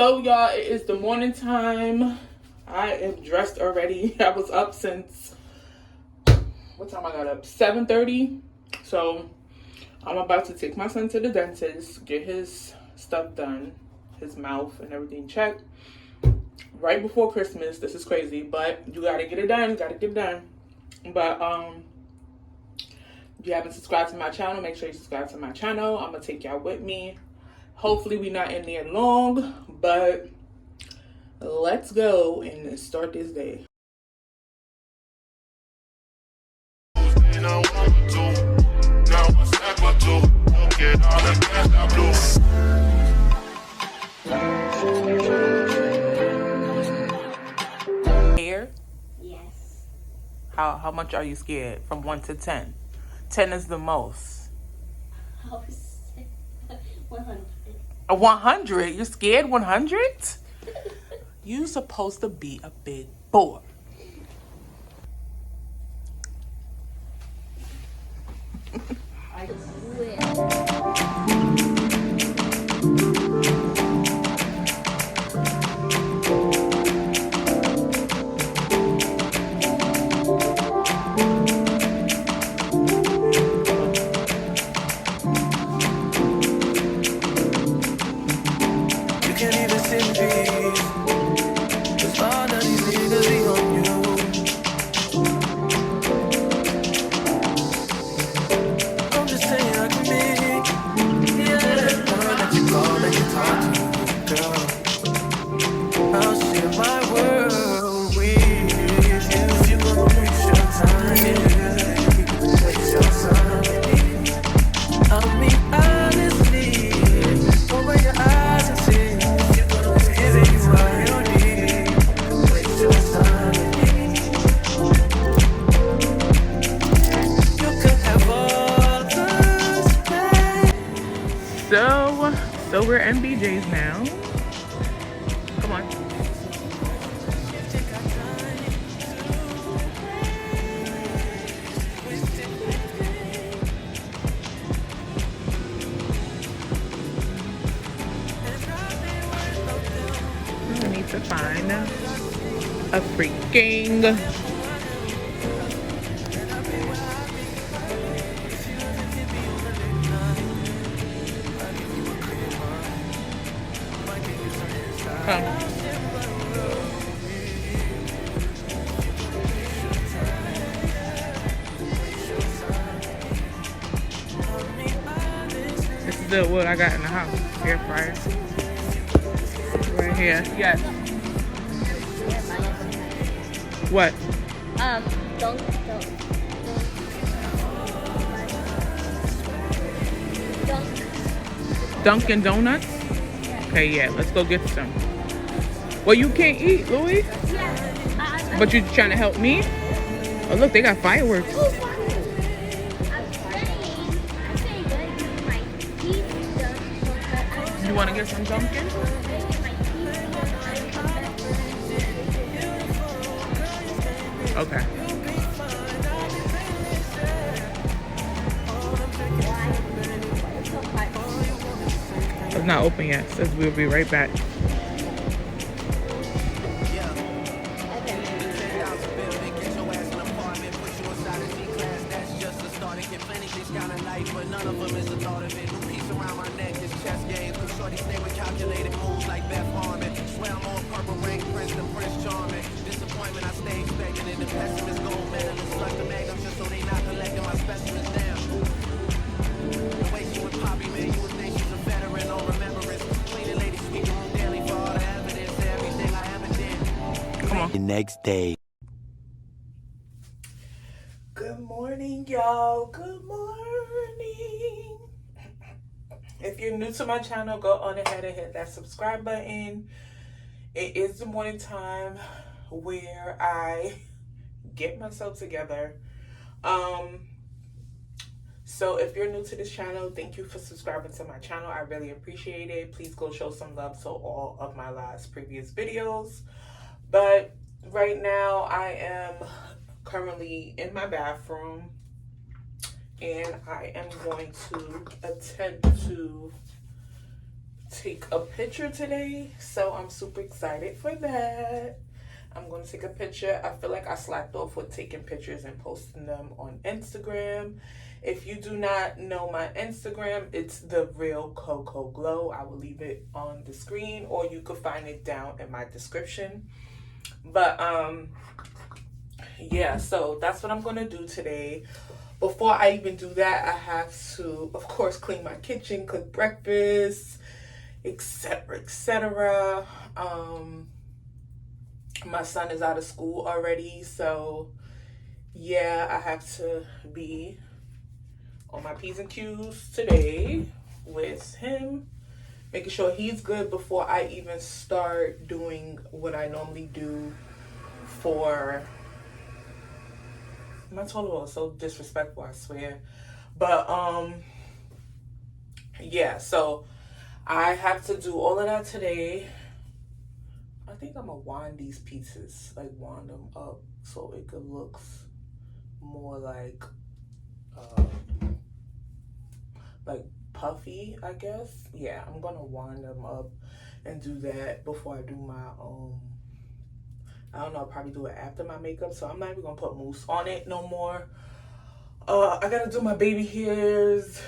So y'all, it is the morning time. I am dressed already. I was up since, what time I got up? 7:30. So I'm about to take my son to the dentist, get his stuff done, his mouth and everything checked. Right before Christmas. This is crazy, but you gotta get it done. But if you haven't subscribed to my channel, make sure you subscribe to my channel. I'm gonna take y'all with me. Hopefully we not in there long, but let's go and start this day. Scared? Yes. How much are you scared? From 1 to 10? 10 is the most. I was 100. 100? You're scared 100? You supposed to be a big boy. I will. So we're MBJ's now. Come on. I need to find a freaking This is what I got in the house. Air fryer. Right here. Yes. What? Dunkin' Donuts? Okay, yeah, let's go get some. Well, you can't eat, Louis. Yeah. But you trying to help me? Oh, look, they got fireworks. You want to get some Dunkin'? Okay. It's not open yet. It says we'll be right back. The next day. Good morning, y'all. Good morning. If you're new to my channel, go on ahead and hit that subscribe button. It is the morning time where I get myself together. So if you're new to this channel, thank you for subscribing to my channel. I really appreciate it. Please go show some love to all of my last previous videos. But right now I am currently in my bathroom and I am going to attempt to take a picture today, so I'm super excited for that. I'm going to take a picture. I feel like I slacked off with taking pictures and posting them on Instagram. If you do not know my Instagram, it's the real Koko Glo. I will leave it on the screen, or you could find it down in my description. But yeah, so that's what I'm going to do today. Before I even do that, I have to, of course, clean my kitchen, cook breakfast, etc., etc. My son is out of school already, so yeah, I have to be on my P's and Q's today with him, making sure he's good before I even start doing what I normally do for my toilet. Was so disrespectful, I swear. But yeah, so I have to do all of that today. I think I'm gonna wind these pieces, like wind them up so it could look more like puffy, I guess. Yeah, I'm gonna wind them up and do that before I do my I don't know, I'll probably do it after my makeup, so I'm not even gonna put mousse on it no more. I gotta do my baby hairs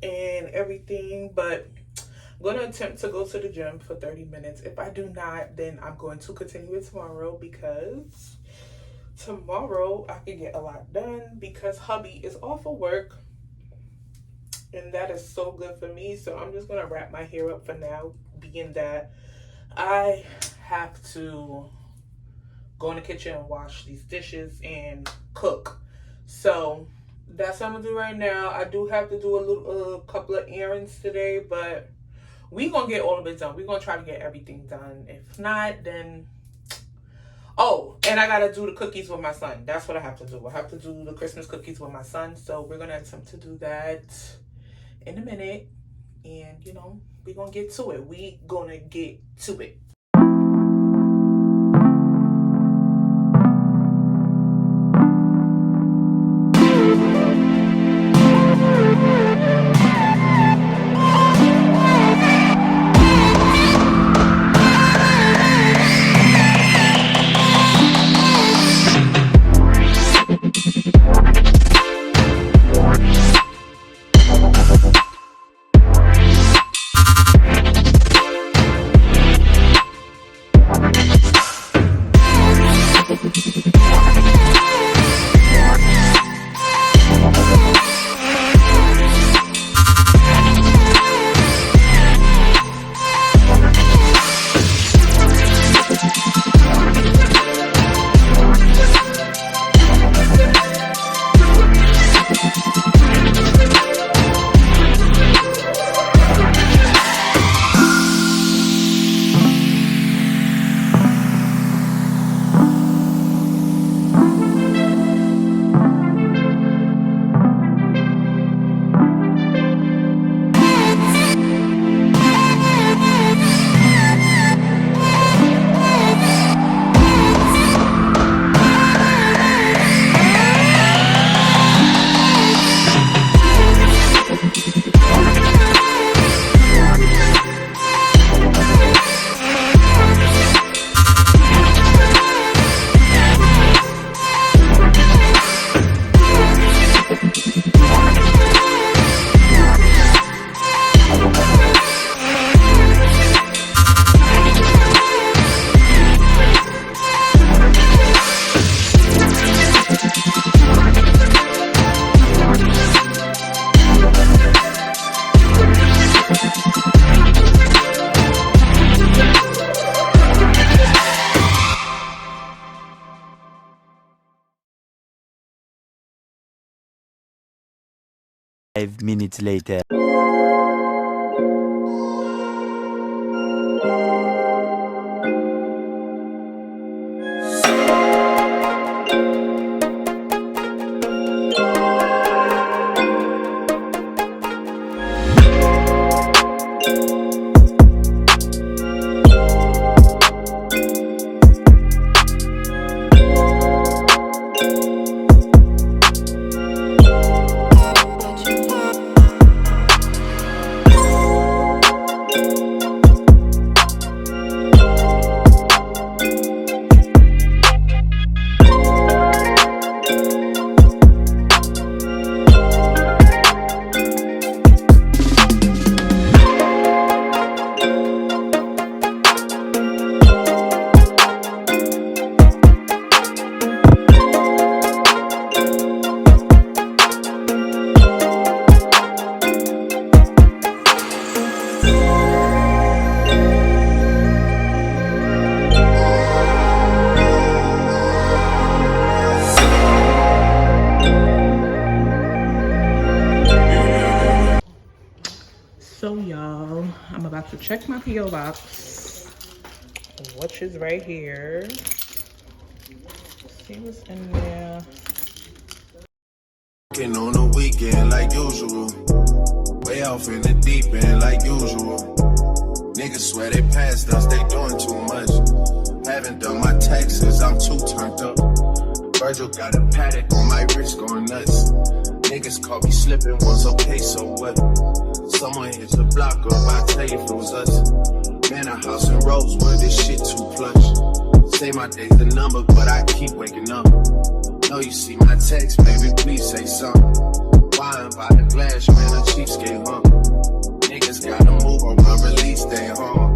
and everything, but I'm gonna attempt to go to the gym for 30 minutes. If I do not, then I'm going to continue it tomorrow, because tomorrow I can get a lot done because hubby is off of work, and that is so good for me. So I'm just gonna wrap my hair up for now, being that I have to go in the kitchen and wash these dishes and cook. So that's what I'm gonna do right now. I do have to do a couple of errands today, but we gonna get all of it done. We're gonna try to get everything done. If not, then oh, and I gotta do the cookies with my son. That's what I have to do. I have to do the Christmas cookies with my son, so we're gonna attempt to do that in a minute. And you know, we're gonna get to it. We gonna get to it. Five minutes later. check my P.O. box, which is right here. Let's see what's in there. Working on the weekend like usual. Way off in the deep end like usual. Niggas swear they passed us, they doing too much. Haven't done my taxes, I'm too turned up. Virgil got a paddock on my wrist going nuts. Niggas caught me slipping once, okay, so what? Someone hit the block up, I tell you if it was us. Man, a house in Rosewood, this shit too plush. Say my day's a number, but I keep waking up. Know you see my text, baby, please say something. Wine by the glass, man, a cheapskate, huh? Niggas gotta move on my release day, huh?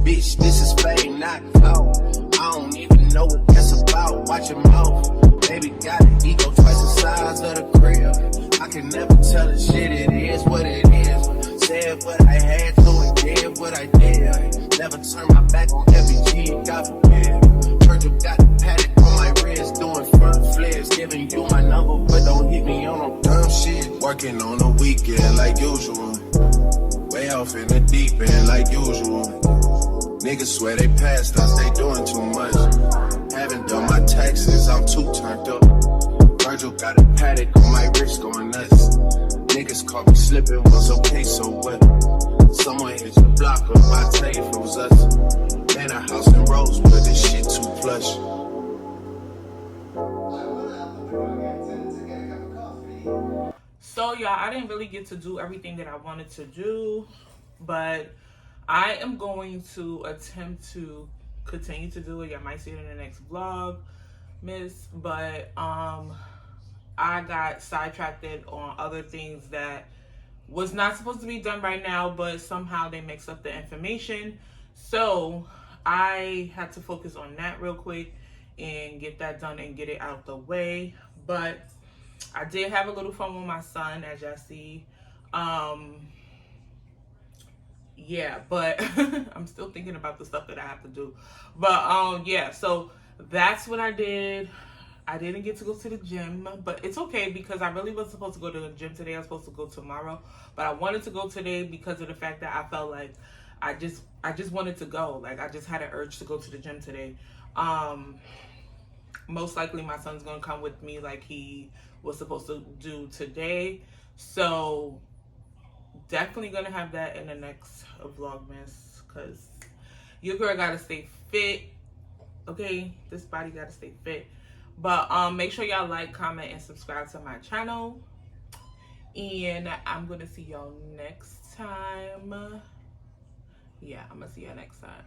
Bitch, this is fame, not clout. I don't even know what that's about. Watch your mouth. Baby got an ego twice the size of the crib. I can never tell the shit, it is what it is. Said what I had to and did what I did. Never turn my back on every G, God forbid. Virgil got a paddock on my wrist, doing front flips. Giving you my number, but don't hit me on no dumb shit. Working on the weekend like usual. Way off in the deep end like usual. Niggas swear they passed us, they doing too much. Haven't done my taxes, I'm too turned up. Virgil got a paddock on my wrist going nuts. Niggas caught me slipping, was okay, so what? Someone hit the block up, I tell you if it was us. Man, a house in Rosewood, this shit too plush. So y'all, I didn't really get to do everything that I wanted to do, but I am going to attempt to continue to do it. Y'all might see it in the next vlog, but I got sidetracked on other things that was not supposed to be done right now, but somehow they mixed up the information. So I had to focus on that real quick and get that done and get it out the way. But I did have a little fun with my son, as y'all see. Yeah, but I'm still thinking about the stuff that I have to do. But yeah, so that's what I did. I didn't get to go to the gym, but it's okay because I really wasn't supposed to go to the gym today. I was supposed to go tomorrow, but I wanted to go today because of the fact that I felt like I just wanted to go. Like I just had an urge to go to the gym today. Most likely my son's gonna come with me like he was supposed to do today. So definitely gonna have that in the next Vlogmas because your girl gotta stay fit. Okay, this body gotta stay fit. But make sure y'all like, comment, and subscribe to my channel. And I'm gonna see y'all next time. Yeah, I'm gonna see y'all next time.